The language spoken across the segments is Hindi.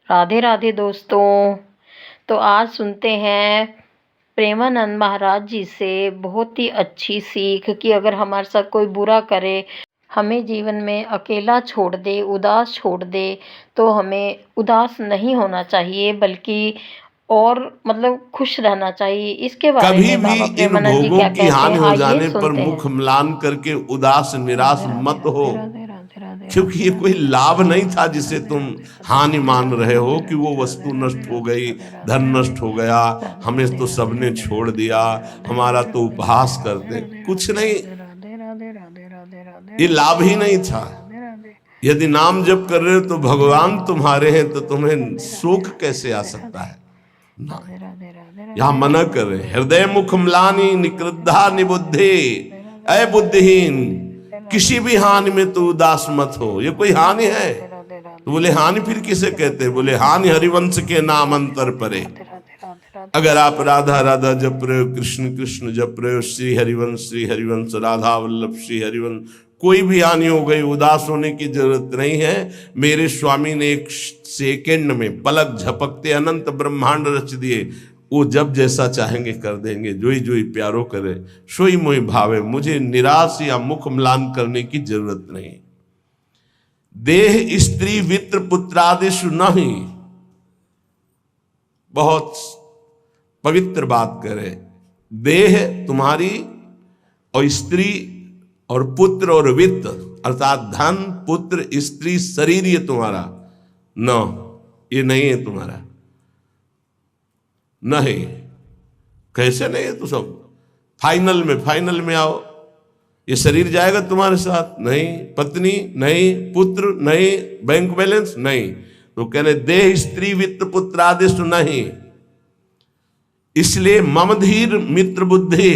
राधे राधे दोस्तों। तो आज सुनते हैं प्रेमानंद महाराज जी से बहुत ही अच्छी सीख कि अगर हमारे साथ कोई बुरा करे, हमें जीवन में अकेला छोड़ दे, उदास छोड़ दे, तो हमें उदास नहीं होना चाहिए बल्कि और मतलब खुश रहना चाहिए। इसके बारे कभी में भी बाबा इन प्रेमानंद जी भोगों क्या की कहते हैं, हानि हो आइए जाने पर सुनते मुख हैं। म्लान करके उदास निराश राधे राधे मत हो, राधे राधे राधे राधे क्योंकि ये राधे कोई राधे लाभ राधे नहीं था राधे जिसे राधे तुम राधे हानि राधे मान रहे हो राधे कि वो राधे वस्तु राधे नष्ट हो राधे गई, राधे राधे धन राधे नष्ट हो गया, राधे हमें राधे तो राधे सबने राधे छोड़ राधे दिया, राधे हमारा राधे तो राधे उपहास राधे करते, राधे कुछ राधे नहीं। राधे राधे राधे राधे राधे राधे ये राधे लाभ ही नहीं राधे था। राधे राधे। यदि नाम जप कर रहे हो तो भगवान तुम्हारे हैं, तो तुम्हें शोक कैसे आ सकता है? ना, यहाँ मना कर रहे, हृदय मुख म्लानि निकृद्धा निबुद्धि, अय बुद्धिहीन, किसी भी हानि में तो उदास मत हो। ये कोई हानि है? तो बोले हानि फिर किसे कहते हैं? बोले हानि हरिवंश के नाम अंतर परे। अगर आप राधा राधा जप रहे हो, कृष्ण कृष्ण जप रहे हो, श्री हरिवंश राधा वल्लभ श्री हरिवंश, कोई भी हानि हो गई, उदास होने की जरूरत नहीं है। मेरे स्वामी ने एक सेकंड में पलक झपकते अनंत ब्रह्मांड रच दिए। वो जब जैसा चाहेंगे कर देंगे, जोई जोई प्यारो करे, सोई मोई भावे। मुझे निराश या मुख म्लान करने की जरूरत नहीं। देह स्त्री वित्र पुत्रादिशु नहीं, बहुत पवित्र बात करे। देह तुम्हारी और स्त्री और पुत्र और वित्त अर्थात धन, पुत्र, स्त्री, शरीर, ये तुम्हारा न, ये नहीं है तुम्हारा, नहीं। कैसे नहीं है? तो सब फाइनल में आओ। ये शरीर जाएगा तुम्हारे साथ? नहीं। पत्नी नहीं, पुत्र नहीं, बैंक बैलेंस नहीं। तो कह रहे देह स्त्री वित्त पुत्र आदेश नहीं। इसलिए ममधीर मित्र बुद्धि,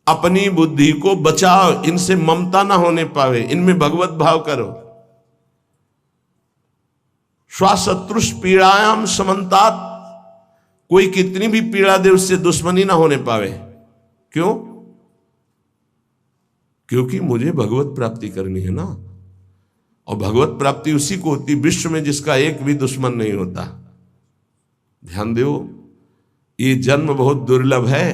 अपनी बुद्धि को बचाओ, इनसे ममता ना होने पावे, इनमें भगवत भाव करो। स्वशत्रुष पीड़ायाम समन्तात, कोई कितनी भी पीड़ा दे उससे दुश्मनी ना होने पावे। क्यों? क्योंकि मुझे भगवत प्राप्ति करनी है ना। और भगवत प्राप्ति उसी को होती विश्व में जिसका एक भी दुश्मन नहीं होता। ध्यान दो, ये जन्म बहुत दुर्लभ है।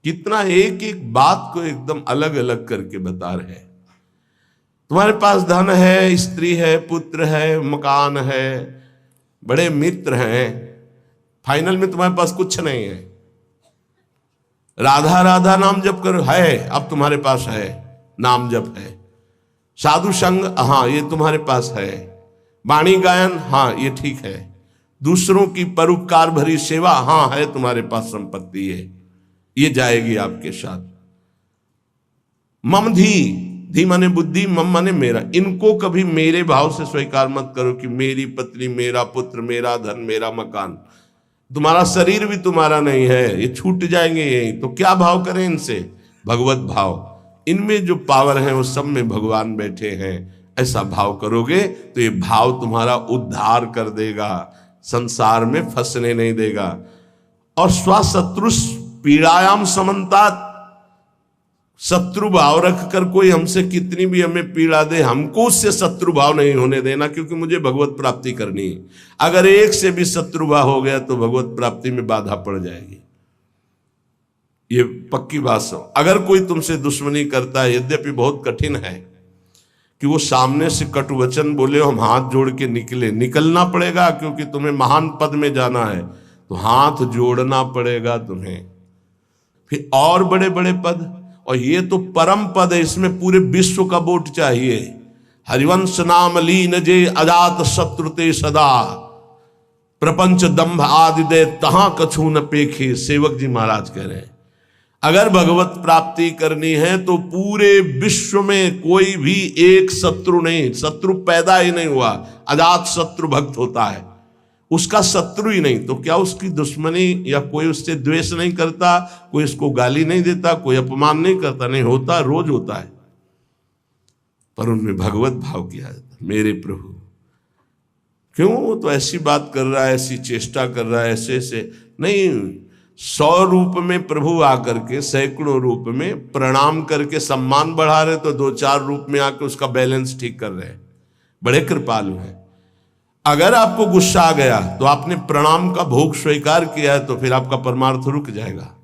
कितना एक एक बात को एकदम अलग अलग करके बता रहे हैं। तुम्हारे पास धन है, स्त्री है, पुत्र है, मकान है, बड़े मित्र हैं, फाइनल में तुम्हारे पास कुछ नहीं है। राधा राधा नाम जप करो, है, अब तुम्हारे पास है, नाम जप है। साधु संग, हाँ ये तुम्हारे पास है। वाणी गायन, हाँ ये ठीक है। दूसरों की परोपकार भरी सेवा, हाँ है तुम्हारे पास संपत्ति है, ये जाएगी आपके साथ। मम धी माने बुद्धि, मम माने मेरा। इनको कभी मेरे भाव से स्वीकार मत करो कि मेरी पत्नी, मेरा पुत्र, मेरा धन, मेरा मकान। तुम्हारा शरीर भी तुम्हारा नहीं है, ये छूट जाएंगे यही। तो क्या भाव करें इनसे? भगवत भाव। इनमें जो पावर है वो सब में भगवान बैठे हैं, ऐसा भाव करोगे तो ये भाव तुम्हारा उद्धार कर देगा, संसार में फंसने नहीं देगा। और स्वशत्रु पीड़ायाम समन्तात, शत्रु भाव रखकर कोई हमसे कितनी भी हमें पीड़ा दे, हमको उससे शत्रु भाव नहीं होने देना, क्योंकि मुझे भगवत प्राप्ति करनी है। अगर एक से भी शत्रु भाव हो गया तो भगवत प्राप्ति में बाधा पड़ जाएगी। ये पक्की बात सो। अगर कोई तुमसे दुश्मनी करता है, यद्यपि बहुत कठिन है कि वो सामने से कटु वचन बोले, हम हाथ जोड़ के निकलना पड़ेगा, क्योंकि तुम्हें महान पद में जाना है, तो हाथ जोड़ना पड़ेगा तुम्हें। फिर और बड़े बड़े पद, और ये तो परम पद है, इसमें पूरे विश्व का वोट चाहिए। हरिवंश नाम लीन जे अजात शत्रुते सदा, प्रपंच दंभ आदि दे तहां कछु न पेखे। सेवक जी महाराज कह रहे हैं, अगर भगवत प्राप्ति करनी है तो पूरे विश्व में कोई भी एक शत्रु नहीं, शत्रु पैदा ही नहीं हुआ। अजात शत्रु भक्त होता है, उसका शत्रु ही नहीं, तो क्या उसकी दुश्मनी या कोई उससे द्वेष नहीं करता, कोई उसको गाली नहीं देता, कोई अपमान नहीं करता? नहीं होता, रोज होता है। पर उनमें भगवत भाव किया जाता, मेरे प्रभु क्यों वो तो ऐसी बात कर रहा है, ऐसी चेष्टा कर रहा है, ऐसे ऐसे नहीं। 100 रूप में प्रभु आकर के सैकड़ों रूप में प्रणाम करके सम्मान बढ़ा रहे, तो 2-4 रूप में आकर उसका बैलेंस ठीक कर रहे हैं। बड़े कृपालु हैं। अगर आपको गुस्सा आ गया तो आपने प्रणाम का भोग स्वीकार किया है, तो फिर आपका परमार्थ रुक जाएगा।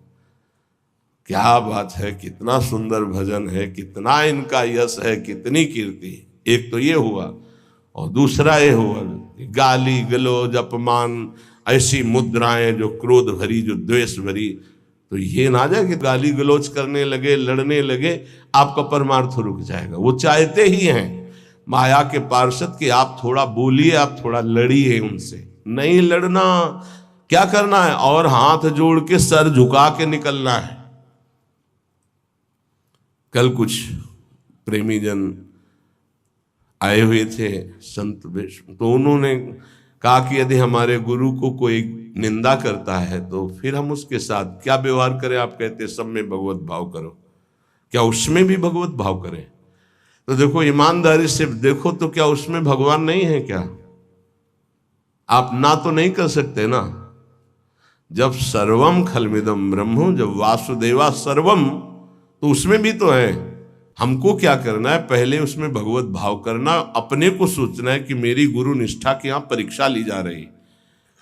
क्या बात है, कितना सुंदर भजन है, कितना इनका यश है, कितनी कीर्ति। एक तो ये हुआ, और दूसरा ये हुआ गाली गलौज अपमान, ऐसी मुद्राएं जो क्रोध भरी, जो द्वेष भरी। तो ये ना जाए कि गाली गलौज करने लगे, लड़ने लगे, आपका परमार्थ रुक जाएगा। वो चाहते ही हैं माया के पार्षद कि आप थोड़ा बोलिए, आप थोड़ा लड़िए उनसे। नहीं लड़ना, क्या करना है, और हाथ जोड़ के सर झुका के निकलना है। कल कुछ प्रेमी जन आए हुए थे संत विष्णु, तो उन्होंने कहा कि यदि हमारे गुरु को कोई निंदा करता है तो फिर हम उसके साथ क्या व्यवहार करें। आप कहते सब में भगवत भाव करो, क्या उसमें भी भगवत भाव करें? तो देखो ईमानदारी से देखो तो क्या उसमें भगवान नहीं है क्या? आप ना तो नहीं कर सकते ना। जब सर्वम खलमिदम ब्रह्म, जब वासुदेवा सर्वम, तो उसमें भी तो है। हमको क्या करना है, पहले उसमें भगवत भाव करना, अपने को सोचना है कि मेरी गुरु निष्ठा की यहाँ परीक्षा ली जा रही,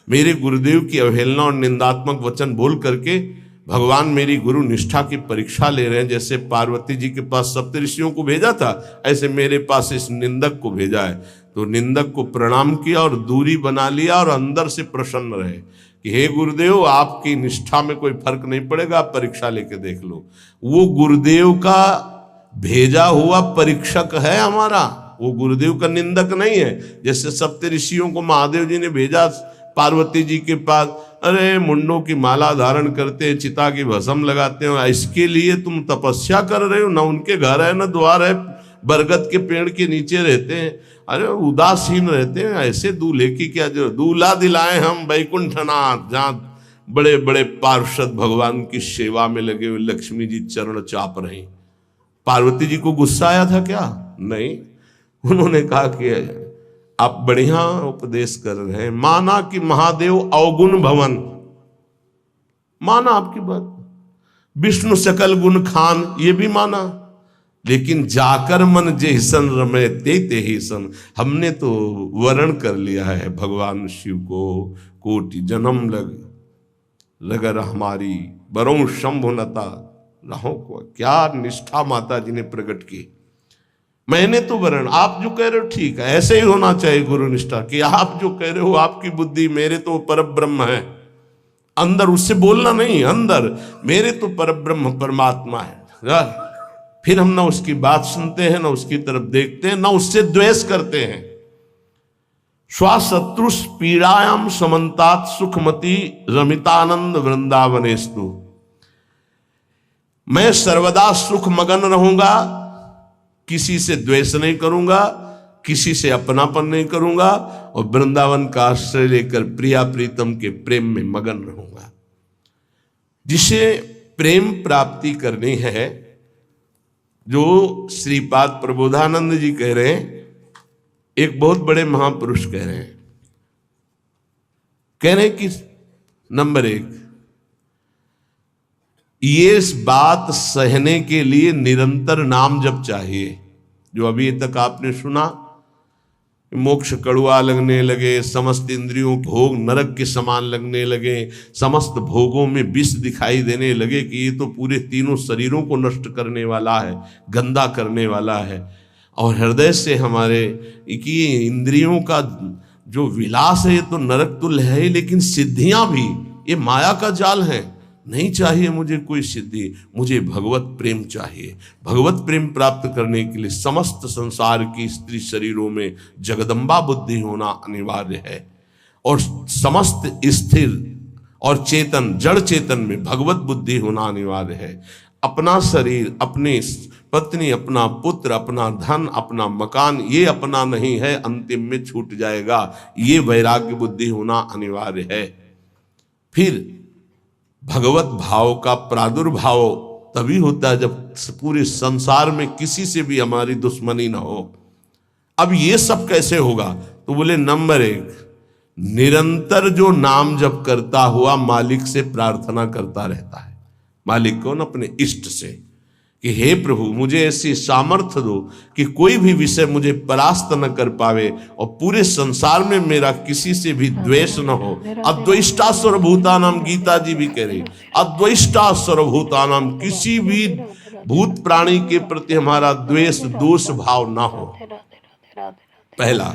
मेरे गुरुदेव की अवहेलना और निंदात्मक वचन बोल करके भगवान मेरी गुरु निष्ठा की परीक्षा ले रहे हैं। जैसे पार्वती जी के पास सप्तऋषियों को भेजा था, ऐसे मेरे पास इस निंदक को भेजा है। तो निंदक को प्रणाम किया और दूरी बना लिया, और अंदर से प्रसन्न रहे कि हे गुरुदेव, आपकी निष्ठा में कोई फर्क नहीं पड़ेगा, आप परीक्षा लेके देख लो। वो गुरुदेव का भेजा हुआ परीक्षक है हमारा, वो गुरुदेव का निंदक नहीं है। जैसे सप्तऋषियों को महादेव जी ने भेजा पार्वती जी के पास, अरे मुंडों की माला धारण करते हैं, चिता की भस्म लगाते हो, इसके लिए तुम तपस्या कर रहे हो? ना उनके घर है ना द्वार है, बरगद के पेड़ के नीचे रहते हैं, अरे उदासीन रहते हैं। ऐसे दूल्हे की क्या जरूरत? दूल्हा दिलाए हम वैकुंठनाथ, जहाँ बड़े बड़े पार्षद भगवान की सेवा में लगे हुए, लक्ष्मी जी चरण चाप रही। पार्वती जी को गुस्सा आया था क्या? नहीं, उन्होंने कहा कि आप बढ़िया उपदेश कर रहे हैं, माना कि महादेव अवगुण भवन, माना आपकी बात, विष्णु सकल गुण खान, ये भी माना, लेकिन जाकर मन जैसन रमे ते ही सन। हमने तो वर्ण कर लिया है भगवान शिव को, कोटि जन्म लगर हमारी बरों शंभुनता रहो को। क्या निष्ठा माता जी ने प्रकट की। मैंने तो वर्ण, आप जो कह रहे हो ठीक है, ऐसे ही होना चाहिए गुरु निष्ठा कि आप जो कह रहे हो आपकी बुद्धि, मेरे तो परब्रह्म है अंदर, उससे बोलना नहीं, अंदर मेरे तो परब्रह्म परमात्मा है। फिर हम ना उसकी बात सुनते हैं, ना उसकी तरफ देखते हैं, ना उससे द्वेष करते हैं। स्वाशत्रुष पीड़ायाम समन्तात सुखमती रमितानंद वृंदावनेस्तु। मैं सर्वदा सुख मगन रहूंगा, किसी से द्वेष नहीं करूंगा, किसी से अपनापन नहीं करूंगा, और वृंदावन का आश्रय लेकर प्रिया प्रीतम के प्रेम में मगन रहूंगा। जिसे प्रेम प्राप्ति करनी है, जो श्रीपाद प्रबोधानंद जी कह रहे हैं, एक बहुत बड़े महापुरुष कह रहे हैं कि नंबर 1, ये इस बात सहने के लिए निरंतर नाम जप चाहिए। जो अभी तक आपने सुना, मोक्ष कड़ुआ लगने लगे, समस्त इंद्रियों भोग नरक के समान लगने लगे, समस्त भोगों में विष दिखाई देने लगे कि ये तो पूरे तीनों शरीरों को नष्ट करने वाला है, गंदा करने वाला है, और हृदय से हमारे कि इंद्रियों का जो विलास है ये तो नरक तुल्य है, लेकिन सिद्धियां भी ये माया का जाल है। नहीं चाहिए मुझे कोई सिद्धि, मुझे भगवत प्रेम चाहिए। भगवत प्रेम प्राप्त करने के लिए समस्त संसार की स्त्री शरीरों में जगदम्बा बुद्धि होना अनिवार्य है, और समस्त स्थिर और चेतन जड़ चेतन में भगवत बुद्धि होना अनिवार्य है। अपना शरीर, अपनी पत्नी, अपना पुत्र, अपना धन, अपना मकान, ये अपना नहीं है, अंतिम में छूट जाएगा। ये वैराग्य बुद्धि होना अनिवार्य है। फिर भगवत भाव का प्रादुर्भाव तभी होता है जब पूरे संसार में किसी से भी हमारी दुश्मनी ना हो। अब ये सब कैसे होगा? तो बोले नंबर 1, निरंतर जो नाम जप करता हुआ मालिक से प्रार्थना करता रहता है। मालिक कौन? अपने इष्ट से, कि हे प्रभु मुझे ऐसी सामर्थ्य दो कि कोई भी विषय मुझे परास्त न कर पावे और पूरे संसार में मेरा किसी से भी द्वेष न हो। अद्वेष्टा सर्वभूतानाम, गीता जी भी कह रही, अद्वेष्टा सर्वभूतानाम, किसी भी भूत प्राणी के प्रति हमारा द्वेष दोष भाव ना हो। पहला,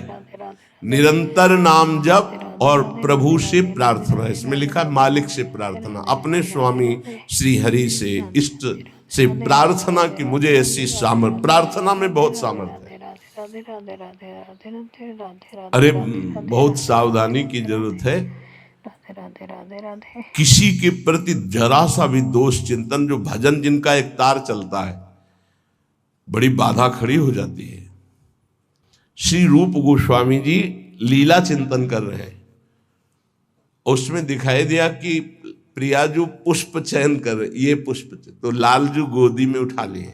निरंतर नाम जप और प्रभु से प्रार्थना। इसमें लिखा है मालिक से प्रार्थना, अपने स्वामी श्री हरि से, इष्ट से प्रार्थना कि मुझे ऐसी सामर्थ, प्रार्थना में बहुत सामर्थ्य है। अरे बहुत सावधानी की जरूरत है। किसी के प्रति जरा सा भी दोष चिंतन, जो भजन जिनका एक तार चलता है, बड़ी बाधा खड़ी हो जाती है। श्री रूप गोस्वामी जी लीला चिंतन कर रहे हैं, उसमें दिखाई दिया कि प्रियाजू पुष्प चयन कर रहे, ये पुष्प तो लालजू गोदी में उठा लिए,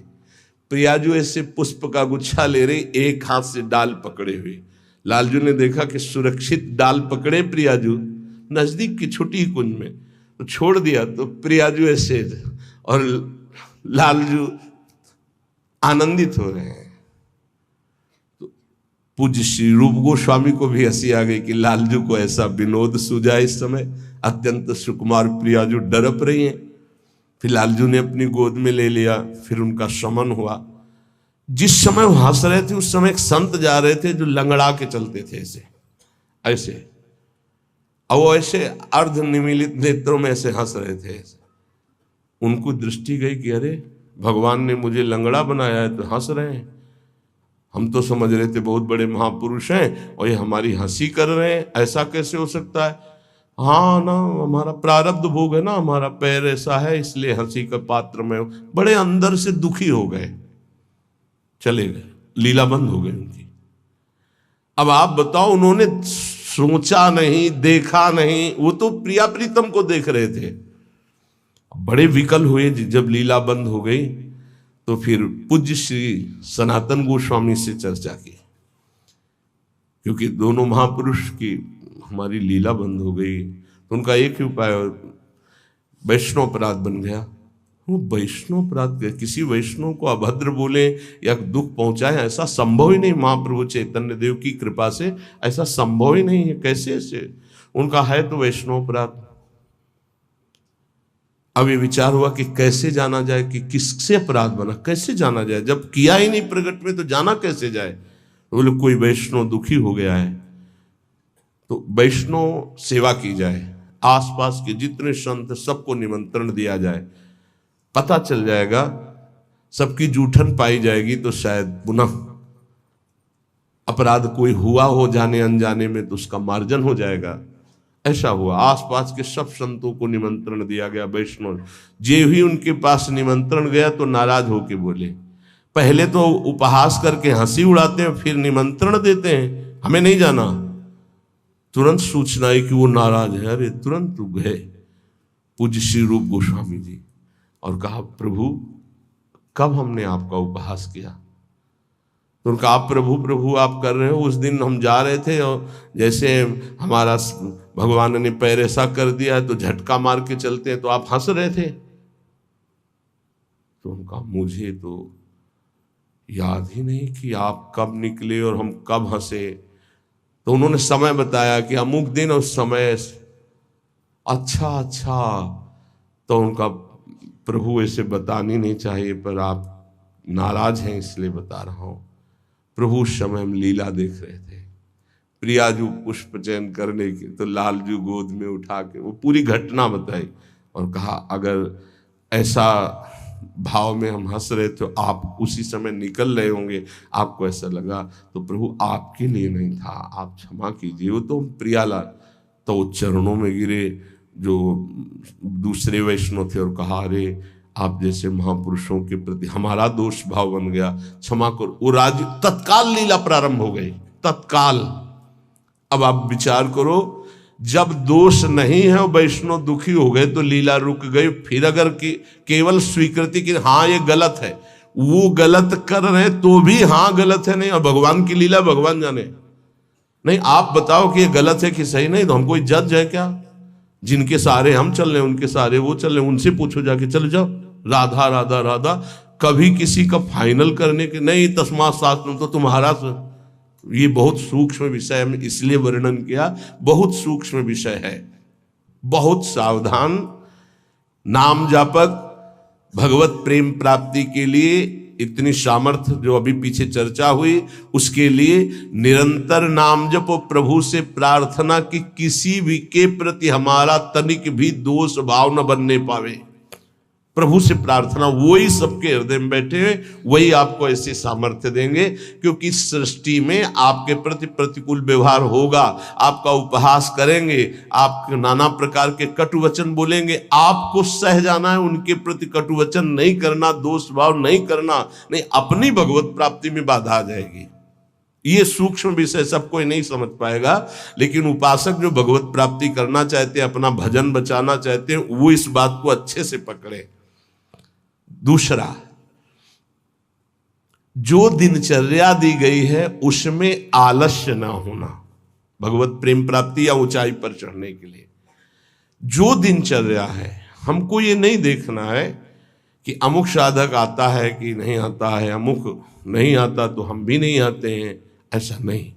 प्रियाजू ऐसे पुष्प का गुच्छा ले रहे, एक हाथ से डाल पकड़े हुए। लालजू ने देखा कि सुरक्षित डाल पकड़े प्रियाजू नजदीक की छोटी कुंज में, तो छोड़ दिया, तो प्रियाजू ऐसे और लालजू आनंदित हो रहे हैं। तो पूज्य श्री रूप गोस्वामी को भी हंसी आ गई कि लालजू को ऐसा विनोद सूझा। इस समय अत्यंत सुकुमार प्रियाजू डरप रही हैं। फिर लालजू ने अपनी गोद में ले लिया, फिर उनका शमन हुआ। जिस समय वो हंस रहे थे उस समय एक संत जा रहे थे जो लंगड़ा के चलते थे ऐसे ऐसे, और वो ऐसे अर्ध निमीलित नेत्रों में ऐसे हंस रहे थे ऐसे। उनको दृष्टि गई कि अरे भगवान ने मुझे लंगड़ा बनाया है तो हंस रहे हैं, हम तो समझ रहे थे बहुत बड़े महापुरुष हैं और ये हमारी हंसी कर रहे हैं, ऐसा कैसे हो सकता है। हाँ ना, हमारा प्रारब्ध भोग है ना, हमारा पैर ऐसा है इसलिए हंसी का पात्र में। बड़े अंदर से दुखी हो गए, चले गए, लीला बंद हो गई उनकी। अब आप बताओ, उन्होंने सोचा नहीं, देखा नहीं, वो तो प्रिया प्रीतम को देख रहे थे। बड़े विकल हुए जब लीला बंद हो गई, तो फिर पूज्य श्री सनातन गोस्वामी से चर्चा की, क्योंकि दोनों महापुरुष की हमारी लीला बंद हो गई, तो उनका एक ही उपाय वैष्णव अपराध बन गया। वो वैष्णव अपराध, किसी वैष्णव को अभद्र बोले या दुख पहुंचाए, ऐसा संभव ही नहीं। महाप्रभु चैतन्य देव की कृपा से ऐसा संभव ही नहीं है। कैसे ऐसे उनका है तो वैष्णव अपराध। अब ये विचार हुआ कि कैसे जाना जाए कि किससे अपराध बना, कैसे जाना जाए, जब किया ही नहीं प्रकट में तो जाना कैसे जाए। बोले कोई वैष्णव दुखी हो गया है तो वैष्णव सेवा की जाए, आसपास के जितने संत सबको निमंत्रण दिया जाए, पता चल जाएगा, सबकी जूठन पाई जाएगी तो शायद पुनः अपराध कोई हुआ हो जाने अनजाने में तो उसका मार्जन हो जाएगा। ऐसा हुआ, आसपास के सब संतों को निमंत्रण दिया गया वैष्णव। जे ही उनके पास निमंत्रण गया तो नाराज होके बोले, पहले तो उपहास करके हंसी उड़ाते हैं, फिर निमंत्रण देते हैं, हमें नहीं जाना। तुरंत सूचना आई कि वो नाराज है। अरे तुरंत गए पूज्य श्री रूप गोस्वामी जी और कहा, प्रभु कब हमने आपका उपहास किया। तो उनका आप प्रभु प्रभु आप कर रहे हो, उस दिन हम जा रहे थे और जैसे हमारा भगवान ने पैर ऐसा कर दिया तो झटका मार के चलते हैं तो आप हंस रहे थे। तो उनका मुझे तो याद ही नहीं कि आप कब निकले और हम कब हंसे। तो उन्होंने समय बताया कि अमुक दिन उस समय। अच्छा, तो उनका प्रभु ऐसे बतानी नहीं चाहिए पर आप नाराज हैं इसलिए बता रहा हूं। प्रभु उस समय हम लीला देख रहे थे, प्रियाजू पुष्प चयन करने की, तो लालजू गोद में उठा के वो पूरी घटना बताई और कहा अगर ऐसा भाव में हम हंस रहे थे, आप उसी समय निकल रहे होंगे, आपको ऐसा लगा तो प्रभु आपके लिए नहीं था, आप क्षमा कीजिए। वो तो प्रियालाल तो चरणों में गिरे जो दूसरे वैष्णव थे और कहा, अरे आप जैसे महापुरुषों के प्रति हमारा दोष भाव बन गया, क्षमा करो। वो राज्य तत्काल लीला प्रारंभ हो गई, तत्काल। अब आप विचार करो, जब दोष नहीं है वैष्णव दुखी हो गए तो लीला रुक गई। फिर अगर केवल स्वीकृति की हाँ ये गलत है, वो गलत कर रहे तो भी हाँ गलत है नहीं, और भगवान की लीला भगवान जाने। नहीं आप बताओ कि ये गलत है कि सही, नहीं तो हम कोई जज है क्या। जिनके सहारे हम चल रहे हैं उनके सहारे वो चल रहे हैं, उनसे पूछो जाके, चले जाओ राधा राधा राधा, कभी किसी का फाइनल करने के नहीं, तस्मात् शास्त्रम तो तुम्हारा ये बहुत सूक्ष्म विषय है, इसलिए वर्णन किया, बहुत सूक्ष्म विषय है। बहुत सावधान। नाम जापक भगवत प्रेम प्राप्ति के लिए इतनी सामर्थ्य जो अभी पीछे चर्चा हुई, उसके लिए निरंतर नाम जप और प्रभु से प्रार्थना कि किसी भी के प्रति हमारा तनिक भी दोष भाव न बनने पावे। प्रभु से प्रार्थना, वही सबके हृदय में बैठे हुए, वही आपको ऐसे सामर्थ्य देंगे, क्योंकि सृष्टि में आपके प्रति प्रतिकूल व्यवहार होगा, आपका उपहास करेंगे, आप नाना प्रकार के कटु वचन बोलेंगे, आपको सह जाना है, उनके प्रति कटु वचन नहीं करना, दोष भाव नहीं करना, नहीं अपनी भगवत प्राप्ति में बाधा आ जाएगी। ये सूक्ष्म विषय सब कोई नहीं समझ पाएगा, लेकिन उपासक जो भगवत प्राप्ति करना चाहते हैं, अपना भजन बचाना चाहते हैं, वो इस बात को अच्छे से पकड़े। दूसरा, जो दिनचर्या दी गई है उसमें आलस्य ना होना, भगवत प्रेम प्राप्ति या ऊंचाई पर चढ़ने के लिए जो दिनचर्या है, हमको ये नहीं देखना है कि अमुक साधक आता है कि नहीं आता है, अमुक नहीं आता तो हम भी नहीं आते हैं, ऐसा नहीं।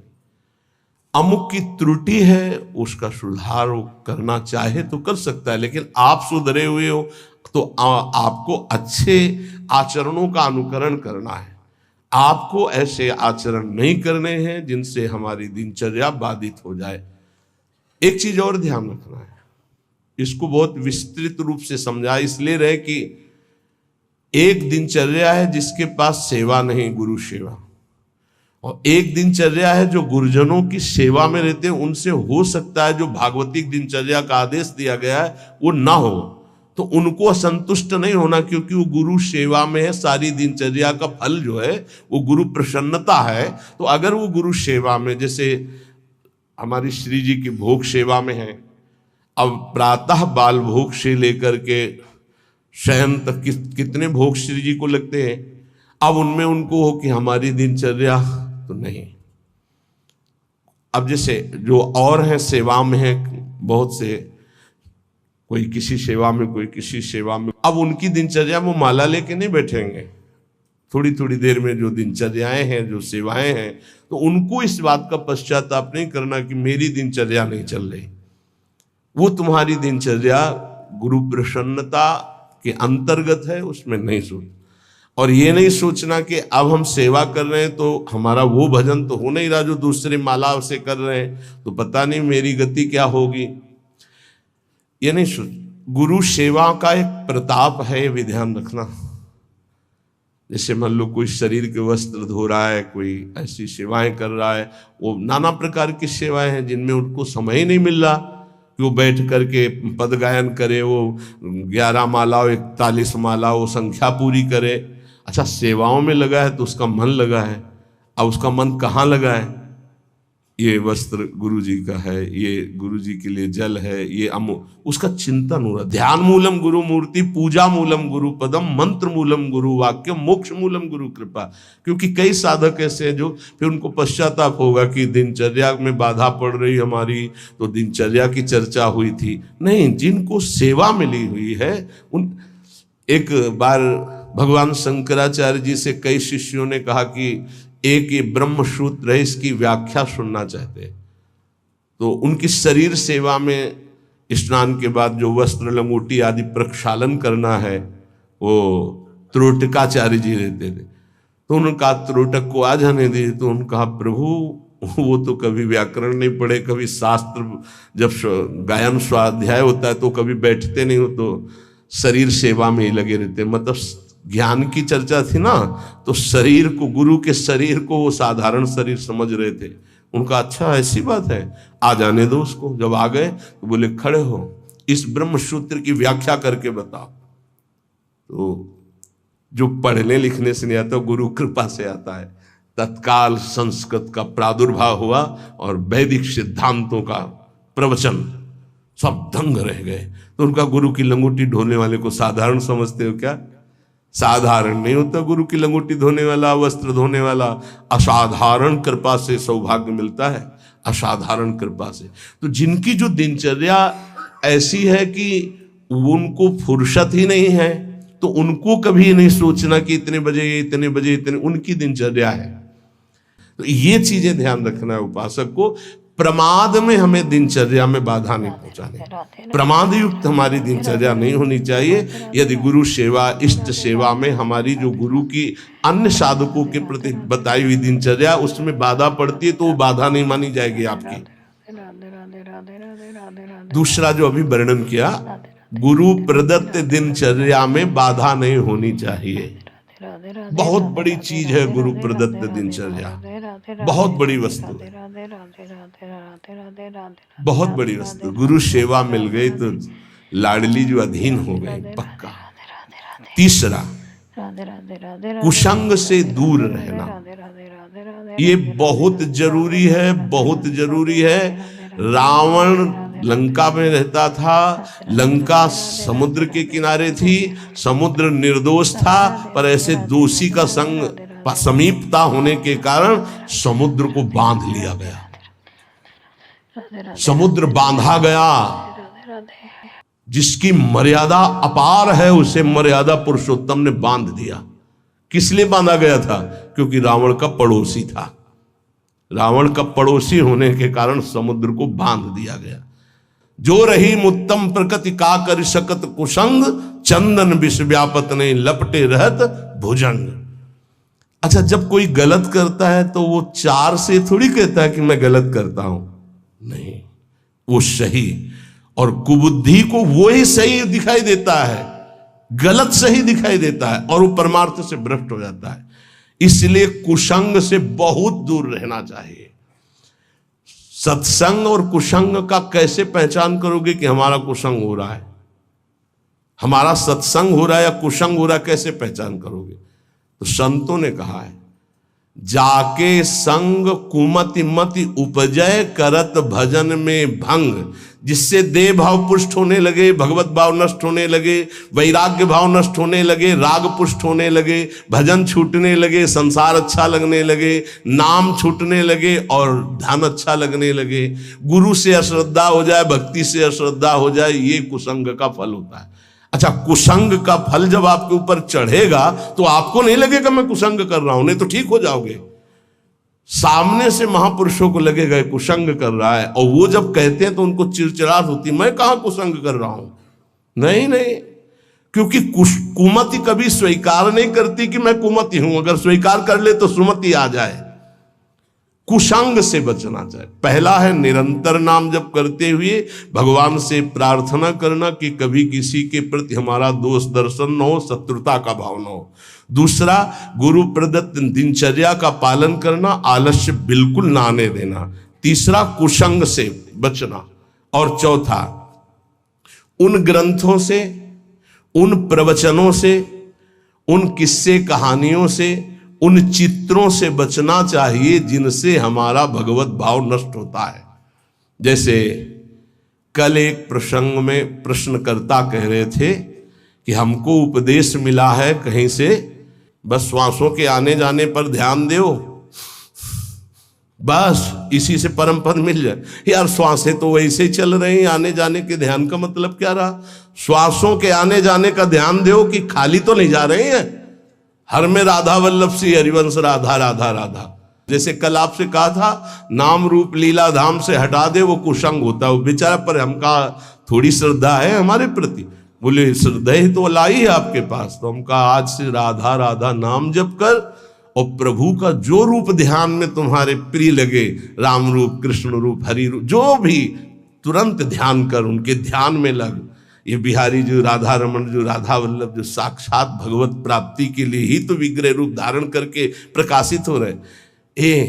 अमुक की त्रुटि है, उसका सुधार करना चाहे तो कर सकता है, लेकिन आप सुधरे हुए हो तो आपको अच्छे आचरणों का अनुकरण करना है। आपको ऐसे आचरण नहीं करने हैं जिनसे हमारी दिनचर्या बाधित हो जाए। एक चीज और ध्यान रखना है, इसको बहुत विस्तृत रूप से समझा इसलिए रहे कि एक दिनचर्या है जिसके पास सेवा नहीं, गुरु सेवा, और एक दिनचर्या है जो गुरुजनों की सेवा में रहते हैं, उनसे हो सकता है जो भागवतिक दिनचर्या का आदेश दिया गया है वो ना हो, तो उनको असंतुष्ट नहीं होना, क्योंकि वो गुरु सेवा में है। सारी दिनचर्या का फल जो है वो गुरु प्रसन्नता है। तो अगर वो गुरु सेवा में, जैसे हमारी श्री जी की भोग सेवा में है, अब प्रातः बाल भोग से लेकर के शयन तक कितने भोग श्री जी को लगते हैं, अब उनमें उनको हो कि हमारी दिनचर्या तो नहीं। अब जैसे जो और हैं सेवा में है, बहुत से, कोई किसी सेवा में, कोई किसी सेवा में, अब उनकी दिनचर्या वो माला लेके नहीं बैठेंगे, थोड़ी थोड़ी देर में जो दिनचर्याएं हैं, जो सेवाएं हैं, तो उनको इस बात का पश्चाताप नहीं करना कि मेरी दिनचर्या नहीं चल रही। वो तुम्हारी दिनचर्या गुरु प्रसन्नता के अंतर्गत है, उसमें नहीं सोच, और ये नहीं सोचना कि अब हम सेवा कर रहे हैं तो हमारा वो भजन तो हो नहीं रहा जो दूसरे माला से कर रहे हैं, तो पता नहीं मेरी गति क्या होगी, ये नहीं सोच। गुरु सेवा का एक प्रताप है, ये भी ध्यान रखना। जैसे मान लो कोई शरीर के वस्त्र धो रहा है, कोई ऐसी सेवाएं कर रहा है, वो नाना प्रकार की सेवाएं हैं जिनमें उनको समय ही नहीं मिल रहा कि वो बैठ करके पद गायन करे, वो 11 माला 41 माला वो संख्या पूरी करे। अच्छा, सेवाओं में लगा है तो उसका मन लगा है, अब उसका मन कहाँ लगा है, ये वस्त्र गुरु जी का है, ये गुरु जी के लिए जल है, ये उसका चिंतन हो रहा। ध्यान मूलम गुरु मूर्ति, पूजा मूलम गुरु पदम, मंत्र मूलम गुरु वाक्य, मोक्ष मूलम गुरु कृपा। क्योंकि कई साधक ऐसे हैं जो फिर उनको पश्चाताप होगा कि दिनचर्या में बाधा पड़ रही हमारी, तो दिनचर्या की चर्चा हुई थी। नहीं, जिनको सेवा मिली हुई है उन, एक बार भगवान शंकराचार्य जी से कई शिष्यों ने कहा कि एक ये ब्रह्म सूत्र है, इसकी व्याख्या सुनना चाहते हैं। तो उनकी शरीर सेवा में स्नान के बाद जो वस्त्र लंगोटी आदि प्रक्षालन करना है, वो त्रोटकाचार्य जी रहते थे। तो उन्होंने कहा त्रोटक को आ जाने दिए। तो उन्होंने कहा प्रभु वो तो कभी व्याकरण नहीं पढ़े, कभी शास्त्र, जब गायन स्वाध्याय होता है तो कभी बैठते नहीं हो, तो शरीर सेवा में ही लगे रहते। मतलब ज्ञान की चर्चा थी ना, तो शरीर को, गुरु के शरीर को वो साधारण शरीर समझ रहे थे। उनका अच्छा ऐसी बात है, आ जाने दो उसको। जब आ गए तो बोले खड़े हो, इस ब्रह्म सूत्र की व्याख्या करके बताओ। तो जो पढ़ने लिखने से नहीं आता, गुरु कृपा से आता है। तत्काल संस्कृत का प्रादुर्भाव हुआ और वैदिक सिद्धांतों का प्रवचन, सब दंग रह गए। तो उनका गुरु की लंगोटी ढोने वाले को साधारण समझते हो क्या? साधारण नहीं होता गुरु की लंगोटी धोने वाला, वस्त्र धोने वाला। असाधारण कृपा से सौभाग्य मिलता है, असाधारण कृपा से। तो जिनकी जो दिनचर्या ऐसी है कि उनको फुर्सत ही नहीं है, तो उनको कभी नहीं सोचना कि इतने बजे इतने, उनकी दिनचर्या है। तो ये चीजें ध्यान रखना है उपासक को। प्रमाद में हमें दिनचर्या में बाधा नहीं पहुंचानी, प्रमाद युक्त हमारी दिनचर्या नहीं होनी चाहिए। यदि गुरु सेवा, इष्ट सेवा में हमारी जो गुरु की अन्य साधकों के प्रति बताई हुई दिनचर्या उसमें बाधा पड़ती है तो वो बाधा नहीं मानी जाएगी आपकी। दूसरा जो अभी वर्णन किया, गुरु प्रदत्त दिनचर्या में बाधा नहीं होनी चाहिए। बहुत बड़ी चीज है गुरु प्रदत्त दिनचर्या, बहुत बड़ी वस्तु, बहुत बड़ी वस्तु। गुरु सेवा मिल गई तो लाडली जो अधीन हो गई पक्का। तीसरा, कुसंग से दूर रहना, ये बहुत जरूरी है, बहुत जरूरी है। रावण लंका में रहता था, लंका समुद्र के किनारे थी, समुद्र निर्दोष था, पर ऐसे दोषी का संग समीपता होने के कारण समुद्र को बांध लिया गया, समुद्र बांधा गया। जिसकी मर्यादा अपार है उसे मर्यादा पुरुषोत्तम ने बांध दिया। किस लिए बांधा गया था? क्योंकि रावण का पड़ोसी था। रावण का पड़ोसी होने के कारण समुद्र को बांध दिया गया। जो रही मुत्तम प्रकृति का कर सकत कुसंग, चंदन विष व्यापत नहीं लपटे रहत भुजंग। अच्छा, जब कोई गलत करता है तो वो चार से थोड़ी कहता है कि मैं गलत करता हूं, नहीं, वो सही और कुबुद्धि को वो ही सही दिखाई देता है, गलत सही दिखाई देता है और वो परमार्थ से भ्रष्ट हो जाता है। इसलिए कुसंग से बहुत दूर रहना चाहिए। सत्संग और कुसंग का कैसे पहचान करोगे कि हमारा कुसंग हो रहा है, हमारा सत्संग हो रहा है या कुसंग हो रहा है, कैसे पहचान करोगे? तो संतों ने कहा है, जाके संग कुमति मति उपजय करत भजन में भंग, जिससे देह भाव पुष्ट होने लगे, भगवत भाव नष्ट होने लगे, वैराग्य भाव नष्ट होने लगे, राग पुष्ट होने लगे, भजन छूटने लगे, संसार अच्छा लगने लगे, नाम छूटने लगे और ध्यान अच्छा लगने लगे। गुरु से अश्रद्धा हो जाए, भक्ति से अश्रद्धा हो जाए, ये कुसंग का फल होता है। अच्छा, कुसंग का फल जब आपके ऊपर चढ़ेगा तो आपको नहीं लगेगा मैं कुसंग कर रहा हूं, नहीं तो ठीक हो जाओगे। सामने से महापुरुषों को लगेगा कुसंग कर रहा है, और वो जब कहते हैं तो उनको चिड़चिड़ाहट होती, मैं कहां कुसंग कर रहा हूं। नहीं नहीं, क्योंकि कुमति कभी स्वीकार नहीं करती कि मैं कुमति हूं। अगर स्वीकार कर ले तो सुमति आ जाए। कुसंग से बचना चाहिए। पहला है निरंतर नाम जप करते हुए भगवान से प्रार्थना करना कि कभी किसी के प्रति हमारा दोष दर्शन न हो, शत्रुता का भाव न हो। दूसरा, गुरु प्रदत्त दिनचर्या का पालन करना, आलस्य बिल्कुल ना आने देना। तीसरा, कुसंग से बचना। और चौथा, उन ग्रंथों से, उन प्रवचनों से, उन किस्से कहानियों से, उन चित्रों से बचना चाहिए जिनसे हमारा भगवत भाव नष्ट होता है। जैसे कल एक प्रसंग में प्रश्नकर्ता कह रहे थे कि हमको उपदेश मिला है कहीं से, बस श्वासों के आने जाने पर ध्यान दो, बस इसी से परम पद मिल जाए। यार, श्वासें तो वैसे ही चल रही हैं, आने जाने के ध्यान का मतलब क्या रहा? श्वासों के आने जाने का ध्यान दो कि खाली तो नहीं जा रहे हैं। हर में राधा वल्लभ सी हरिवंश राधा राधा राधा। जैसे कल आपसे कहा था, नाम रूप लीला धाम से हटा दे वो कुसंग होता है। वो बेचारा, पर हमका थोड़ी श्रद्धा है हमारे प्रति। बोले श्रद्धा ही तो लाई है आपके पास। तो हमका आज से राधा राधा नाम जप कर, और प्रभु का जो रूप ध्यान में तुम्हारे प्रिय लगे, राम रूप, कृष्ण रूप, हरि रूप, जो भी, तुरंत ध्यान कर, उनके ध्यान में लग। ये बिहारी जो राधा रमन, जो राधा वल्लभ, जो साक्षात भगवत प्राप्ति के लिए ही तो विग्रह रूप धारण करके प्रकाशित हो रहे।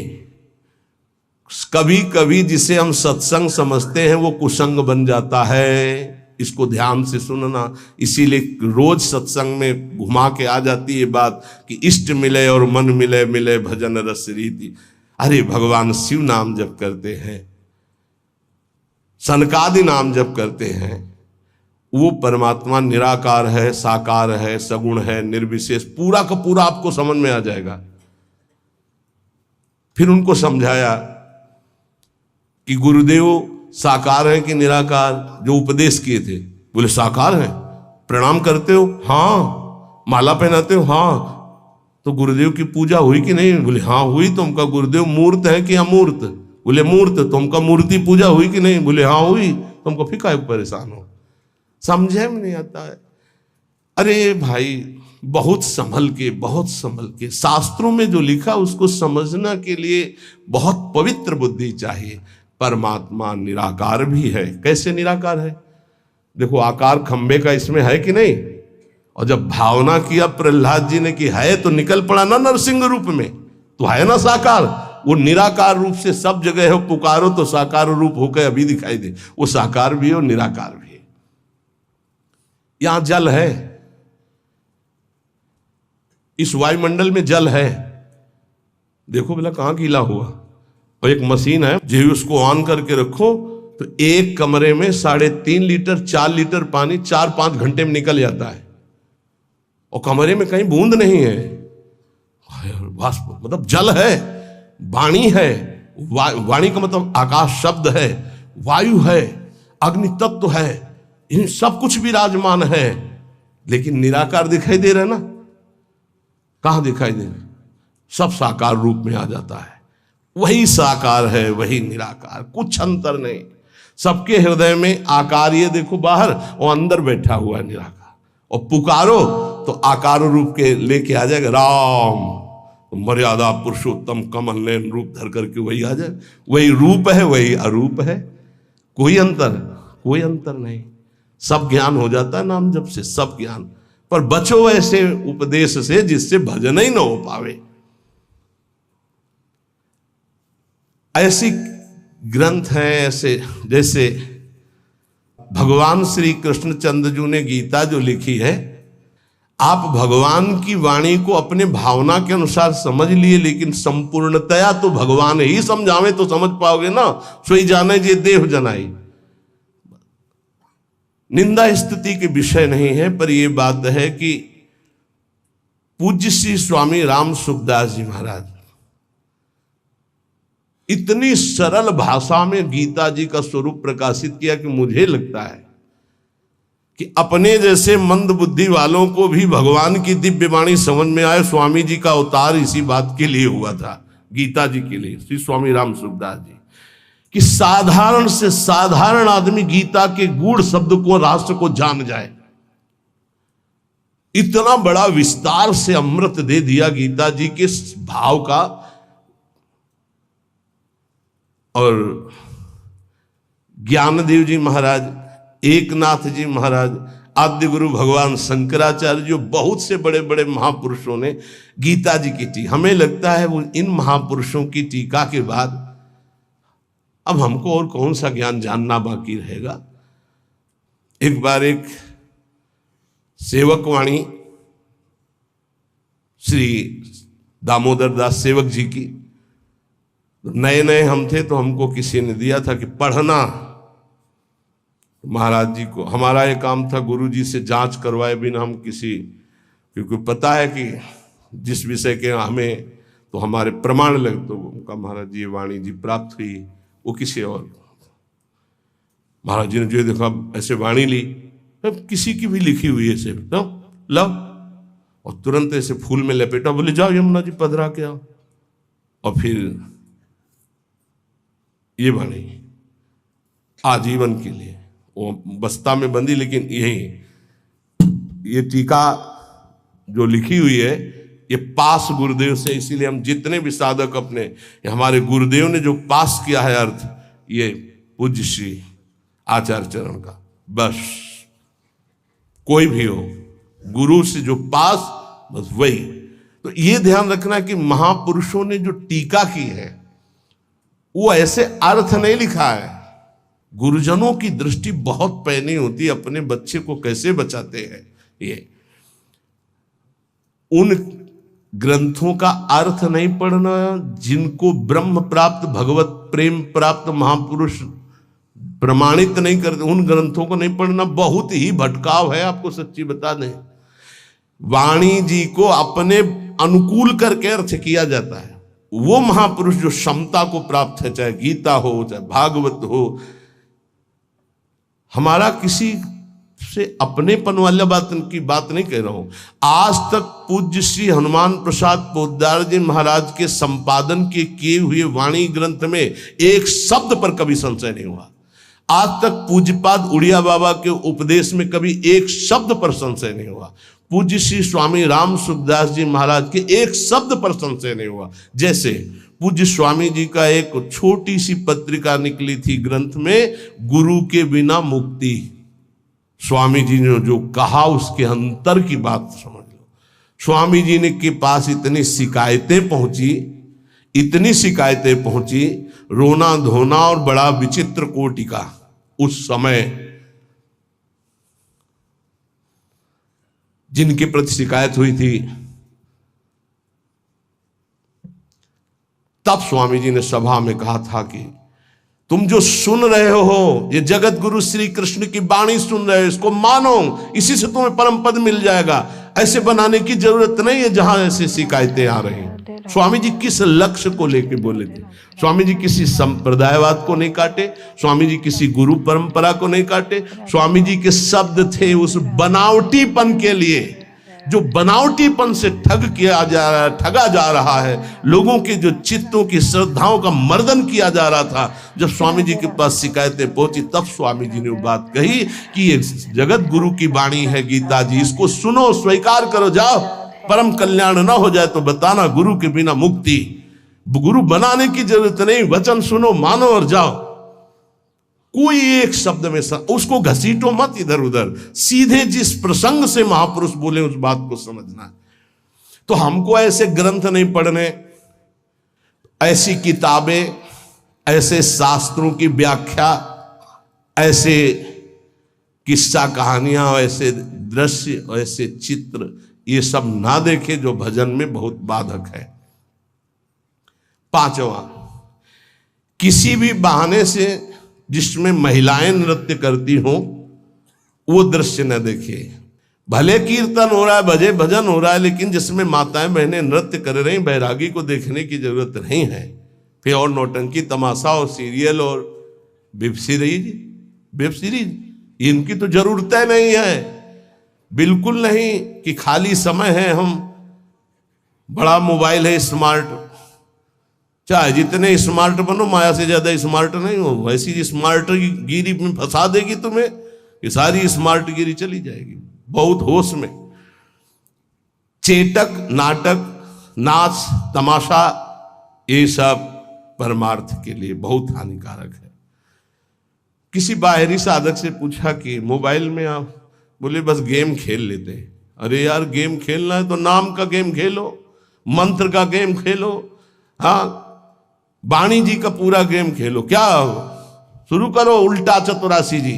कभी कभी जिसे हम सत्संग समझते हैं वो कुसंग बन जाता है। इसको ध्यान से सुनना। इसीलिए रोज सत्संग में घुमा के आ जाती है बात कि इष्ट मिले और मन मिले, मिले भजन रस रीति। अरे भगवान शिव नाम जप करते हैं, सनकादि नाम जप करते हैं, वो परमात्मा निराकार है, साकार है, सगुण है, निर्विशेष, पूरा का पूरा आपको समझ में आ जाएगा। फिर उनको समझाया कि गुरुदेव साकार है कि निराकार, जो उपदेश किए थे। बोले साकार है। प्रणाम करते हो? हाँ। माला पहनाते हो? हाँ। तो गुरुदेव की पूजा हुई कि नहीं? बोले हाँ हुई। तो उनका गुरुदेव मूर्त है कि अमूर्त? बोले मूर्त। तो उनका मूर्ति पूजा हुई कि नहीं? बोले हाँ हुई। तो हमको फिर काहे परेशान हो? समझे में नहीं आता है। अरे भाई, बहुत संभल के शास्त्रों में जो लिखा उसको समझना के लिए बहुत पवित्र बुद्धि चाहिए। परमात्मा निराकार भी है। कैसे निराकार है? देखो, आकार खंबे का इसमें है कि नहीं? और जब भावना किया प्रहलाद जी ने कि है, तो निकल पड़ा ना नरसिंह रूप में, तो है ना साकार। वो निराकार रूप से सब जगह है, पुकारो तो साकार रूप होकर अभी दिखाई दे। वो साकार भी है और निराकार भी है। यहां जल है, इस वायुमंडल में जल है। देखो बोला कहां गीला हुआ। और एक मशीन है, जो उसको ऑन करके रखो तो एक कमरे में 3.5 लीटर 4 लीटर पानी 4-5 घंटे में निकल जाता है। और कमरे में कहीं बूंद नहीं है। वाष्प मतलब जल है, वाणी है। वाणी का मतलब आकाश शब्द है, वायु है, अग्नि तत्व है, इन सब कुछ विराजमान है। लेकिन निराकार दिखाई दे रहा है ना? कहां दिखाई दे रहा? सब साकार रूप में आ जाता है। वही साकार है, वही निराकार, कुछ अंतर नहीं। सबके हृदय में आकार, ये देखो बाहर, और अंदर बैठा हुआ है निराकार। और पुकारो तो आकार रूप के लेके आ जाएगा। राम तो मर्यादा पुरुषोत्तम कमल नयन रूप धर करके वही आ जाए। वही रूप है, वही अरूप है। कोई अंतर नहीं। सब ज्ञान हो जाता है नाम जप से, सब ज्ञान। पर बचो ऐसे उपदेश से जिससे भजन ही न हो पावे। ऐसी ग्रंथ हैं ऐसे, जैसे भगवान श्री कृष्णचंद्र जी ने गीता जो लिखी है, आप भगवान की वाणी को अपने भावना के अनुसार समझ लिए, लेकिन संपूर्णतया तो भगवान ही समझावे तो समझ पाओगे ना। सोई जाने जे देव जनाई। निंदा स्तुति के विषय नहीं है, पर यह बात है कि पूज्य श्री स्वामी राम सुखदास जी महाराज इतनी सरल भाषा में गीता जी का स्वरूप प्रकाशित किया कि मुझे लगता है कि अपने जैसे मंद बुद्धि वालों को भी भगवान की दिव्य वाणी समझ में आए। स्वामी जी का अवतार इसी बात के लिए हुआ था, गीता जी के लिए, श्री स्वामी राम सुखदास जी, कि साधारण से साधारण आदमी गीता के गूढ़ शब्द को, राष्ट्र को जान जाए। इतना बड़ा विस्तार से अमृत दे दिया गीता जी के भाव का। और ज्ञानदेव जी महाराज, एकनाथ जी महाराज, आद्य गुरु भगवान शंकराचार्य, जो बहुत से बड़े बड़े महापुरुषों ने गीता जी की टीका, हमें लगता है वो इन महापुरुषों की टीका के बाद अब हमको और कौन सा ज्ञान जानना बाकी रहेगा। एक बार एक सेवकवाणी श्री दामोदर दास सेवक जी की, नए नए हम थे तो हमको किसी ने दिया था कि पढ़ना। महाराज जी को हमारा ये काम था, गुरु जी से जांच करवाए बिना हम किसी, क्योंकि पता है कि जिस विषय के हमें तो हमारे प्रमाण लगे, तो उनका महाराज जी वाणी जी प्राप्त हुई, वो किसी और। महाराज जी ने जो देखा ऐसे वाणी ली, किसी की भी लिखी हुई ऐसे लो, और तुरंत ऐसे फूल में लपेटा, बोले जाओ यमुना जी पधरा के आओ। और फिर ये वाणी आजीवन के लिए वो बस्ता में बंदी, लेकिन ये टीका जो लिखी हुई है ये पास गुरुदेव से, इसीलिए हम जितने भी साधक अपने, हमारे गुरुदेव ने जो पास किया है अर्थ, ये पूज्य श्री आचार्य चरण का। बस कोई भी हो, गुरु से जो पास, बस वही। तो ये ध्यान रखना कि महापुरुषों ने जो टीका की है वो ऐसे अर्थ नहीं लिखा है। गुरुजनों की दृष्टि बहुत पैनी होती है, अपने बच्चे को कैसे बचाते हैं। ये उन ग्रंथों का अर्थ नहीं पढ़ना, जिनको ब्रह्म प्राप्त, भगवत प्रेम प्राप्त महापुरुष प्रमाणित नहीं करते, उन ग्रंथों को नहीं पढ़ना बहुत ही भटकाव है। आपको सच्ची बता दें, वाणी जी को अपने अनुकूल करके अर्थ किया जाता है। वो महापुरुष जो क्षमता को प्राप्त है, चाहे गीता हो, चाहे भागवत हो, हमारा किसी से अपनेपन वाला बात की बात नहीं कह रहा हूं। आज तक पूज्य श्री हनुमान प्रसाद पोद्दार जी महाराज के संपादन के किए हुए वाणी ग्रंथ में एक शब्द पर कभी संशय नहीं हुआ। आज तक पूज्यपाद उड़िया बाबा के उपदेश में कभी एक शब्द पर संशय नहीं हुआ। पूज्य श्री स्वामी राम सुखदास जी महाराज के एक शब्द पर संशय नहीं हुआ। जैसे पूज्य स्वामी जी का एक छोटी सी पत्रिका निकली थी ग्रंथ में, गुरु के बिना मुक्ति। स्वामी जी ने जो कहा उसके अंतर की बात समझ लो। स्वामी जी ने के पास इतनी शिकायतें पहुंची, रोना धोना और बड़ा विचित्र कोटि का उस समय जिनके प्रति शिकायत हुई थी। तब स्वामी जी ने सभा में कहा था कि तुम जो सुन रहे हो, ये जगत गुरु श्री कृष्ण की वाणी सुन रहे हो, इसको मानो, इसी से तुम्हें परम पद मिल जाएगा। ऐसे बनाने की जरूरत नहीं है जहां ऐसे शिकायतें आ रही हैं। स्वामी जी किस लक्ष्य को लेके बोले थे? स्वामी जी किसी संप्रदायवाद को नहीं काटे, स्वामी जी किसी गुरु परंपरा को नहीं काटे। स्वामी जी के शब्द थे उस बनावटीपन के लिए, जो बनावटीपन से ठगा जा रहा है, लोगों के जो चित्तों की श्रद्धाओं का मर्दन किया जा रहा था। जब स्वामी जी के पास शिकायतें पहुंची तब स्वामी जी ने वो बात कही कि ये जगत गुरु की वाणी है गीता जी, इसको सुनो, स्वीकार करो, जाओ, परम कल्याण ना हो जाए तो बताना। गुरु के बिना मुक्ति, गुरु बनाने की जरूरत नहीं, वचन सुनो, मानो और जाओ। कोई एक शब्द में उसको घसीटो मत इधर उधर, सीधे जिस प्रसंग से महापुरुष बोले उस बात को समझना। तो हमको ऐसे ग्रंथ नहीं पढ़ने, ऐसी किताबें, ऐसे शास्त्रों की व्याख्या, ऐसे किस्सा कहानियां, ऐसे दृश्य, ऐसे चित्र, ये सब ना देखे जो भजन में बहुत बाधक है। पांचवा, किसी भी बहाने से जिसमें महिलाएं नृत्य करती हो वो दृश्य न देखिए। भले कीर्तन हो रहा है, भजे भजन हो रहा है, लेकिन जिसमें माताएं बहनें नृत्य कर रही, बैरागी को देखने की जरूरत नहीं है। फिर और नौटंकी तमाशा और सीरियल और वेब सीरीज इनकी तो जरूरत नहीं है, बिल्कुल नहीं। कि खाली समय है, हम बड़ा मोबाइल है स्मार्ट, चाहे जितने स्मार्ट बनो, माया से ज्यादा स्मार्ट नहीं हो। वैसी स्मार्ट गिरी में फंसा देगी तुम्हें, ये सारी स्मार्ट गिरी चली जाएगी। बहुत होश में। चेटक, नाटक, नाच, तमाशा, ये सब परमार्थ के लिए बहुत हानिकारक है। किसी बाहरी साधक से पूछा कि मोबाइल में आप, बोले बस गेम खेल लेते हैं। अरे यार, गेम खेलना है तो नाम का गेम खेलो, मंत्र का गेम खेलो, हाँ, वाणी जी का पूरा गेम खेलो। क्या शुरू करो उल्टा चतुरासी जी,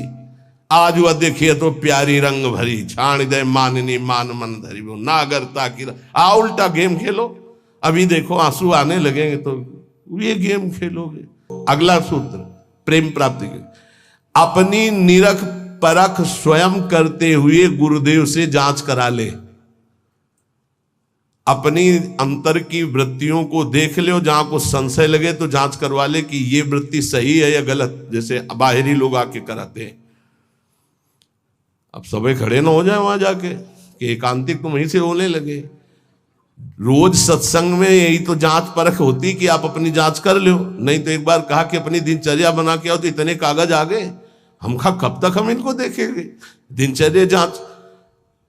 आज वह देखिए तो प्यारी रंग भरी, छाण दे माननी मान मन धरी, वो नागरता की उल्टा गेम खेलो। अभी देखो आंसू आने लगेंगे तो ये गेम खेलोगे। अगला सूत्र, प्रेम प्राप्ति के, अपनी निरख परख स्वयं करते हुए गुरुदेव से जांच करा ले। अपनी अंतर की वृत्तियों को देख ले, जहां को संशय लगे तो जांच करवा ले कि ये वृत्ति सही है या गलत। जैसे बाहरी लोग आके कराते हैं, अब सबे खड़े ना हो जाए वहां जाके कि एकांतिक तुम वहीं से होने लगे। रोज सत्संग में यही तो जांच परख होती कि आप अपनी जांच कर लो। नहीं तो एक बार कहा कि अपनी दिनचर्या बना के आओ तो इतने कागज आ गए, हम कब तक हम इनको देखेंगे। दिनचर्या जांच,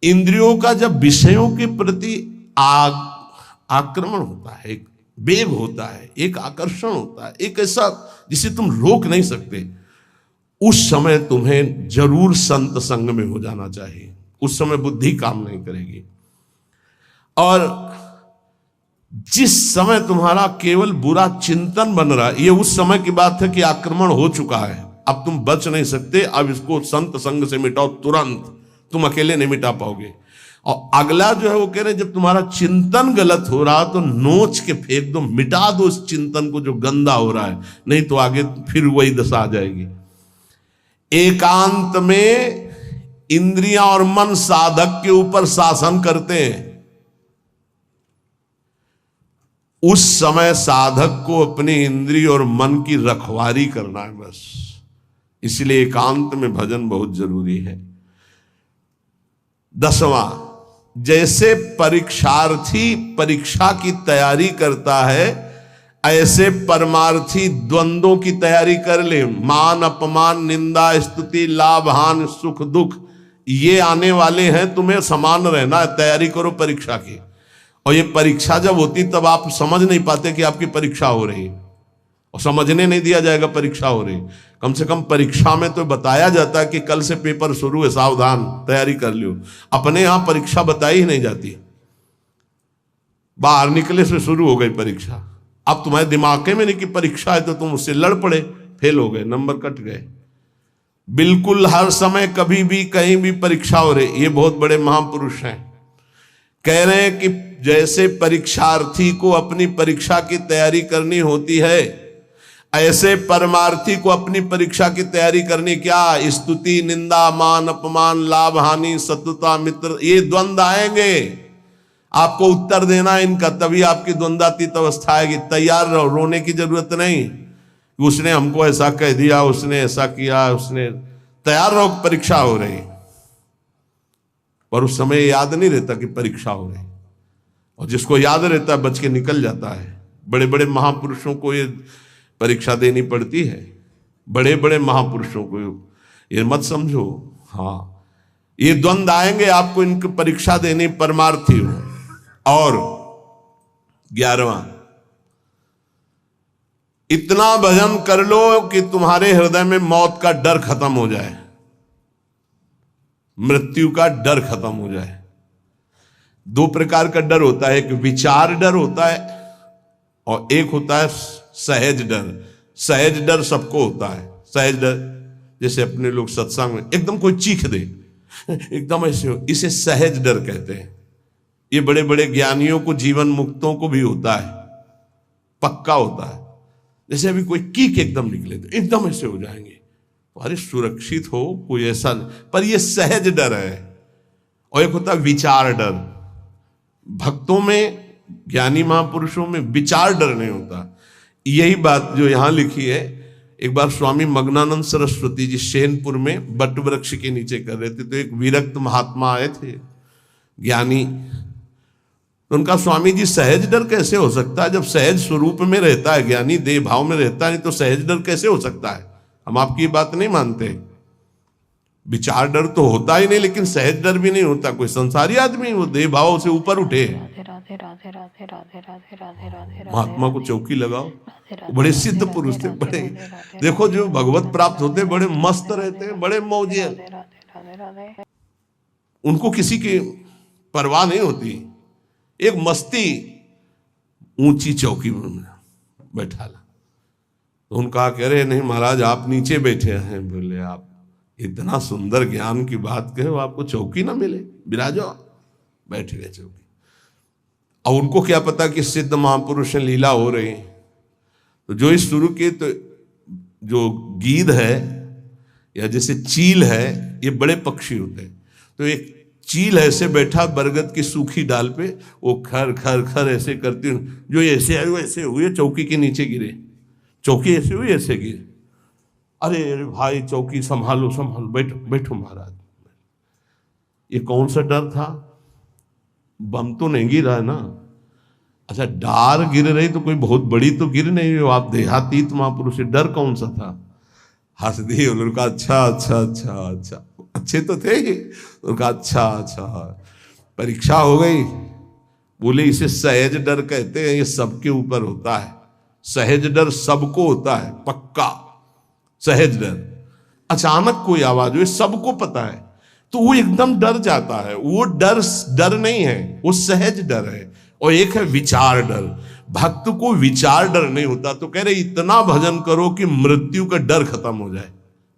इंद्रियों का जब विषयों के प्रति आक्रमण होता है, एक वेग होता है, एक आकर्षण होता है, एक ऐसा जिसे तुम रोक नहीं सकते, उस समय तुम्हें जरूर संत संग में हो जाना चाहिए। उस समय बुद्धि काम नहीं करेगी। और जिस समय तुम्हारा केवल बुरा चिंतन बन रहा है, ये उस समय की बात है कि आक्रमण हो चुका है, अब तुम बच नहीं सकते। अब इसको संत संग से मिटाओ तुरंत, तुम अकेले नहीं मिटा पाओगे। और अगला जो है वो कह रहे हैं, जब तुम्हारा चिंतन गलत हो रहा तो नोच के फेंक दो, मिटा दो उस चिंतन को जो गंदा हो रहा है, नहीं तो आगे फिर वही दशा आ जाएगी। एकांत में इंद्रियां और मन साधक के ऊपर शासन करते हैं। उस समय साधक को अपनी इंद्रिय और मन की रखवारी करना है बस। इसलिए एकांत में भजन बहुत जरूरी है। 10वां, जैसे परीक्षार्थी परीक्षा की तैयारी करता है ऐसे परमार्थी द्वंद्वों की तैयारी कर ले। मान अपमान, निंदा स्तुति, लाभ हानि, सुख दुख, ये आने वाले हैं, तुम्हें समान रहना है, तैयारी करो परीक्षा की। और ये परीक्षा जब होती तब आप समझ नहीं पाते कि आपकी परीक्षा हो रही, और समझने नहीं दिया जाएगा परीक्षा हो रही। कम से कम परीक्षा में तो बताया जाता है कि कल से पेपर शुरू है, सावधान, तैयारी कर लियो। अपने यहां परीक्षा बताई ही नहीं जाती, बाहर निकले से शुरू हो गई परीक्षा। अब तुम्हारे दिमाग में नहीं कि परीक्षा है, तो तुम उससे लड़ पड़े, फेल हो गए, नंबर कट गए। बिल्कुल हर समय कभी भी कहीं भी परीक्षा हो रही। ये बहुत बड़े महापुरुष हैं, कह रहे हैं कि जैसे परीक्षार्थी को अपनी परीक्षा की तैयारी करनी होती है, ऐसे परमार्थी को अपनी परीक्षा की तैयारी करनी। क्या? स्तुति, निंदा, मान अपमान, लाभ हानि, शत्रुता, मित्र, ये द्वंद्व आएंगे, आपको उत्तर देना इनका, तभी आपकी द्वंद्वातीत अवस्था आएगी। तैयार रहो, रोने की जरूरत नहीं, उसने हमको ऐसा कह दिया, उसने ऐसा किया, उसने। तैयार रहो, परीक्षा हो रही। पर उस समय याद नहीं रहता कि परीक्षा हो रही, और जिसको याद रहता है बच के निकल जाता है। बड़े बड़े महापुरुषों को ये परीक्षा देनी पड़ती है, बड़े बड़े महापुरुषों को, ये मत समझो। हाँ, ये द्वंद्व आएंगे, आपको इनकी परीक्षा देनी, परमार्थी हो। और 11वां, इतना भजन कर लो कि तुम्हारे हृदय में मौत का डर खत्म हो जाए, मृत्यु का डर खत्म हो जाए। 2 प्रकार का डर होता है, एक विचार डर होता है और एक होता है सहज डर। सहज डर सबको होता है। सहज डर जैसे अपने लोग सत्संग में एकदम कोई चीख दे, एकदम ऐसे हो, इसे सहज डर कहते हैं। ये बड़े बड़े ज्ञानियों को, जीवन मुक्तों को भी होता है, पक्का होता है। जैसे अभी कोई कीक एकदम निकले तो एकदम ऐसे हो जाएंगे, अरे सुरक्षित हो, कोई ऐसा नहीं। पर ये सहज डर है। और एक होता है विचार डर। भक्तों में, ज्ञानी महापुरुषों में विचार डर नहीं होता। यही बात जो यहां लिखी है, एक बार स्वामी मग्नानंद सरस्वती जी सेनपुर में बट वृक्ष के नीचे कर रहे थे, तो एक विरक्त महात्मा आए थे, ज्ञानी। तो उनका, स्वामी जी सहज डर कैसे हो सकता है? जब सहज स्वरूप में रहता है ज्ञानी, देह भाव में रहता है, नहीं तो सहज डर कैसे हो सकता है? हम आपकी बात नहीं मानते। विचार डर तो होता ही नहीं, लेकिन सहज डर भी नहीं होता। कोई संसारी आदमी वो देह भाव से ऊपर उठे। महात्मा को चौकी लगाओ, बड़े सिद्ध पुरुष थे, बड़े, देखो जो भगवत प्राप्त होते बड़े मस्त रहते हैं, बड़े मौजे, उनको किसी की परवाह नहीं होती। एक मस्ती, ऊंची चौकी में बैठा ला, तो उनका कह रहे, नहीं महाराज आप नीचे बैठे हैं। बोले, आप इतना सुंदर ज्ञान की बात कहे, आपको चौकी ना मिले, विराजो। बैठ गए चौकी। और उनको क्या पता कि सिद्ध महापुरुष लीला हो रही। तो जो इस शुरू के, तो जो गीध है या जैसे चील है, ये बड़े पक्षी होते हैं। तो एक चील ऐसे बैठा बरगद की सूखी डाल पे, वो खर खर खर ऐसे करती, जो ऐसे आए वो ऐसे हुए, चौकी के नीचे गिरे। चौकी ऐसे हुई, ऐसे गिरे। अरे भाई चौकी संभालो संभालो, बैठो बैठो महाराज। ये कौन सा डर था? बम तो नहीं गिरा है ना? अच्छा, डार गिर रही तो कोई बहुत बड़ी तो गिर नहीं हो, आप देहातीत महापुरुष, डर कौन सा था? हंस दिए उनका, अच्छा अच्छा अच्छा अच्छा, अच्छे तो थे ही। उनका अच्छा अच्छा, परीक्षा हो गई। बोले, इसे सहज डर कहते हैं, ये सबके ऊपर होता है। सहज डर सबको होता है, पक्का सहज डर। अचानक कोई आवाज हुई, सबको पता है, तो वो एकदम डर जाता है। वो डर नहीं है, वो सहज डर है। और एक है विचार डर। भक्त को विचार डर नहीं होता। तो कह रहे, इतना भजन करो कि मृत्यु का डर खत्म हो जाए।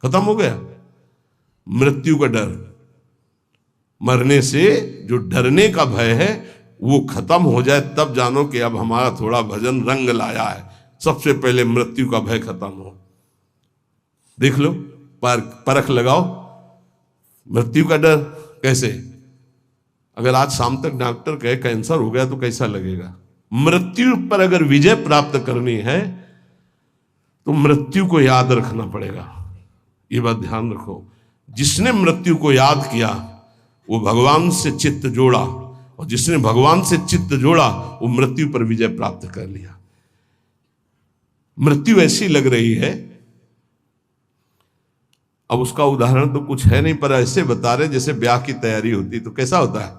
खत्म हो गया मृत्यु का डर, मरने से जो डरने का भय है वो खत्म हो जाए, तब जानो कि अब हमारा थोड़ा भजन रंग लाया है। सबसे पहले मृत्यु का भय खत्म हो। देख लो, परख लगाओ मृत्यु का डर कैसे। अगर आज शाम तक डॉक्टर कहे कैंसर हो गया तो कैसा लगेगा? मृत्यु पर अगर विजय प्राप्त करनी है तो मृत्यु को याद रखना पड़ेगा। ये बात ध्यान रखो। जिसने मृत्यु को याद किया वो भगवान से चित्त जोड़ा, और जिसने भगवान से चित्त जोड़ा वो मृत्यु पर विजय प्राप्त कर लिया। मृत्यु ऐसी लग रही है, अब उसका उदाहरण तो कुछ है नहीं, पर ऐसे बता रहे जैसे ब्याह की तैयारी होती तो कैसा होता है,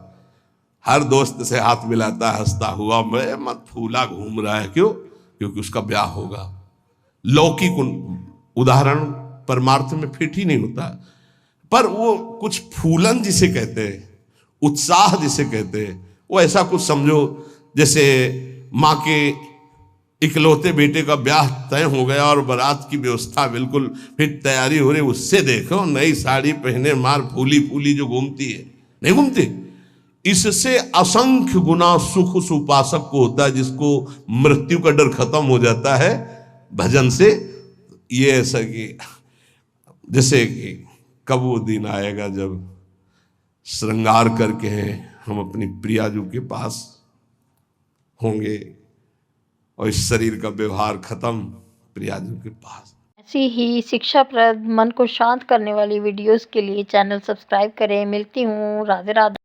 हर दोस्त से हाथ मिलाता है हंसता हुआ, मैं मत फूला घूम रहा है, क्यों? क्योंकि उसका ब्याह होगा। लौकिक उदाहरण परमार्थ में फिट ही नहीं होता, पर वो कुछ फूलन जिसे कहते हैं, उत्साह जिसे कहते हैं, वो ऐसा कुछ समझो जैसे माँ के इकलौते बेटे का ब्याह तय हो गया और बारात की व्यवस्था बिल्कुल फिट तैयारी हो रही, उससे देखो नई साड़ी पहने मार फूली फूली जो घूमती है, नहीं घूमती? इससे असंख्य गुना सुख उस उपासक को होता है जिसको मृत्यु का डर खत्म हो जाता है भजन से। ये ऐसा कि जैसे कि कब वो दिन आएगा जब श्रृंगार करके हम अपनी प्रियाजू के पास होंगे और इस शरीर का व्यवहार खत्म प्रियाजू के पास। ऐसी ही शिक्षाप्रद मन को शांत करने वाली वीडियोस के लिए चैनल सब्सक्राइब करें। मिलती हूँ, राधे राधे।